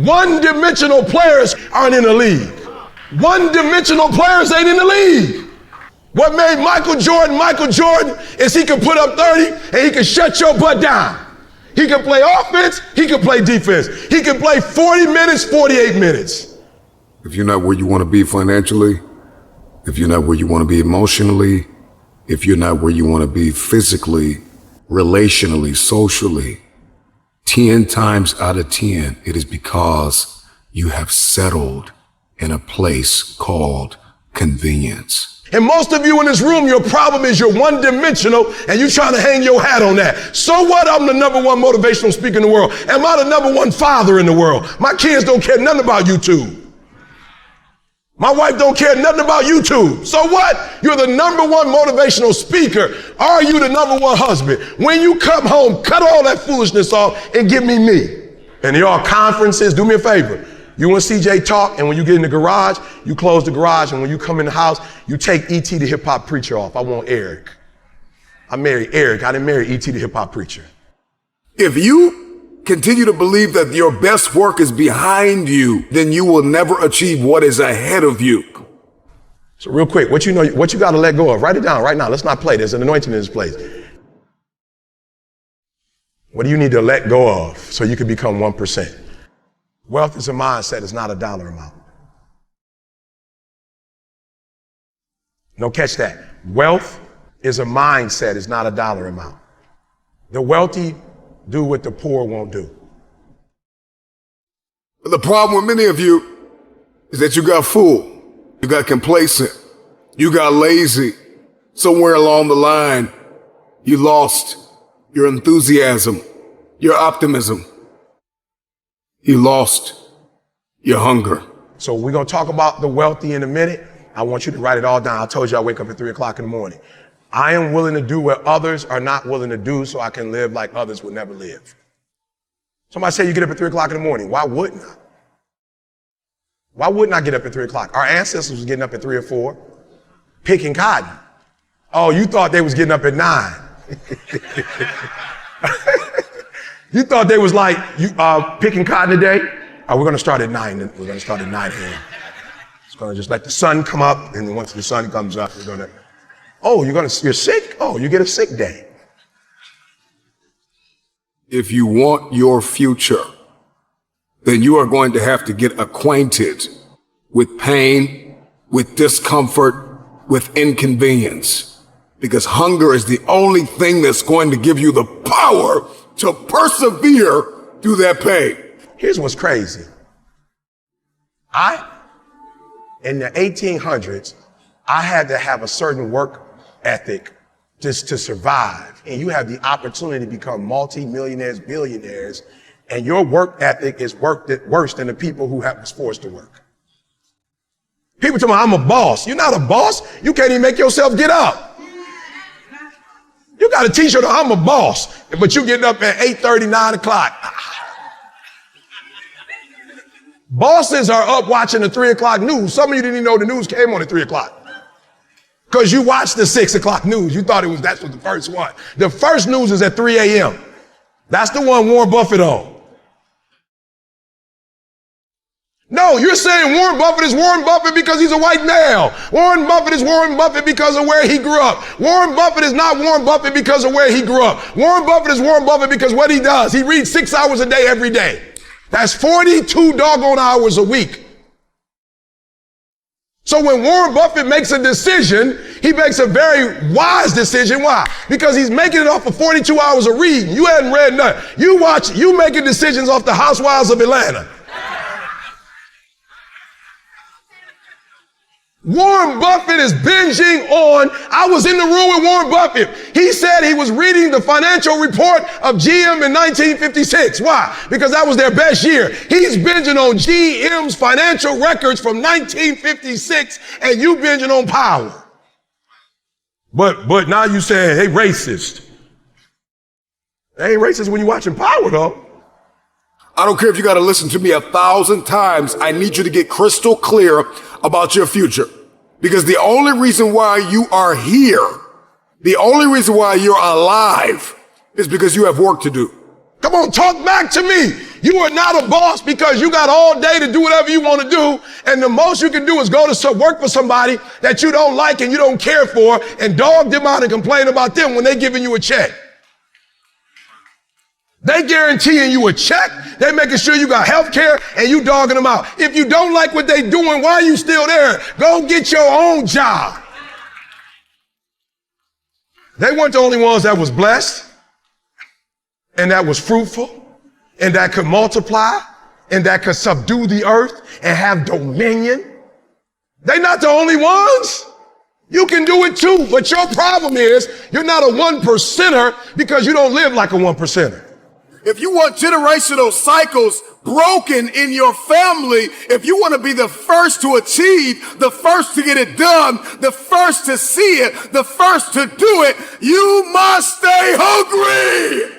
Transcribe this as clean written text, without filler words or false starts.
One-dimensional players aren't in the league. One-dimensional players ain't in the league. What made Michael Jordan is he could put up 30 and he could shut your butt down. He could play offense, he could play defense. He could play 40 minutes, 48 minutes. If you're not where you want to be financially, if you're not where you want to be emotionally, if you're not where you want to be physically, relationally, socially, 10 times out of 10, it is because you have settled in a place called convenience. And most of you in this room, your problem is you're one-dimensional and you're trying to hang your hat on that. So what? I'm the #1 motivational speaker in the world. Am I the #1 father in the world? My kids don't care nothing about YouTube. My wife don't care nothing about YouTube. So what? You're the #1 motivational speaker. Are you the #1 husband? When you come home, cut all that foolishness off and give me. And y'all conferences, do me a favor. You and CJ talk, and when you get in the garage, you close the garage, and when you come in the house, you take E.T. the hip-hop preacher off. I want Eric. I married Eric. I didn't marry E.T. the hip-hop preacher. If you continue to believe that your best work is behind you, then you will never achieve what is ahead of you. So real quick, what you got to let go of? Write it down right now. Let's not play. There's an anointing in this place. What do you need to let go of so you can become 1%? Wealth is a mindset, it's not a dollar amount. No, catch that. Wealth is a mindset, it's not a dollar amount. The wealthy do what the poor won't do. The problem with many of you is that you got fooled, you got complacent, you got lazy. Somewhere along the line, you lost your enthusiasm, your optimism. You lost your hunger. So we're going to talk about the wealthy in a minute. I want you to write it all down. I told you I wake up at 3 o'clock in the morning. I am willing to do what others are not willing to do so I can live like others would never live. Somebody say you get up at 3 o'clock in the morning. Why wouldn't I? Why wouldn't I get up at 3 o'clock? Our ancestors was getting up at 3 or 4, picking cotton. Oh, you thought they was getting up at 9. You thought they was like, picking cotton today? Oh, we're going to start at 9. We're going to start at 9 a.m. It's going to just let the sun come up, and once the sun comes up, we're going to, you're sick? Oh, you get a sick day. If you want your future, then you are going to have to get acquainted with pain, with discomfort, with inconvenience. Because hunger is the only thing that's going to give you the power to persevere through that pain. Here's what's crazy. In the 1800s, I had to have a certain work ethic just to survive. And you have the opportunity to become multi-millionaires, billionaires, and your work ethic is worse than the people who was forced to work. People tell me, I'm a boss. You're not a boss. You can't even make yourself get up. You got a t-shirt, I'm a boss, but you getting up at 8:30, 9 o'clock. Bosses are up watching the 3 o'clock news. Some of you didn't even know the news came on at 3 o'clock. Because you watched the 6 o'clock news. You thought that was the first one. The first news is at 3 a.m. That's the one Warren Buffett on. No, you're saying Warren Buffett is Warren Buffett because he's a white male. Warren Buffett is Warren Buffett because of where he grew up. Warren Buffett is not Warren Buffett because of where he grew up. Warren Buffett is Warren Buffett because what he does. He reads 6 hours a day every day. That's 42 doggone hours a week. So when Warren Buffett makes a decision, he makes a very wise decision. Why? Because he's making it off of 42 hours of reading. You hadn't read nothing. You making decisions off the Housewives of Atlanta. Warren Buffett is binging on, I was in the room with Warren Buffett. He said he was reading the financial report of GM in 1956. Why? Because that was their best year. He's binging on GM's financial records from 1956, and you binging on Power. But now you saying, hey, racist. They ain't racist when you're watching Power, though. I don't care if you got to listen to me 1,000 times. I need you to get crystal clear about your future. Because the only reason why you are here, the only reason why you're alive is because you have work to do. Come on, talk back to me. You are not a boss because you got all day to do whatever you want to do. And the most you can do is go to work for somebody that you don't like and you don't care for and dog them out and complain about them when they're giving you a check. They guaranteeing you a check. They making sure you got health care and you dogging them out. If you don't like what they doing, why are you still there? Go get your own job. They weren't the only ones that was blessed and that was fruitful and that could multiply and that could subdue the earth and have dominion. They're not the only ones. You can do it too, but your problem is you're not a 1%er because you don't live like a 1%er. If you want generational cycles broken in your family, if you want to be the first to achieve, the first to get it done, the first to see it, the first to do it, you must stay hungry.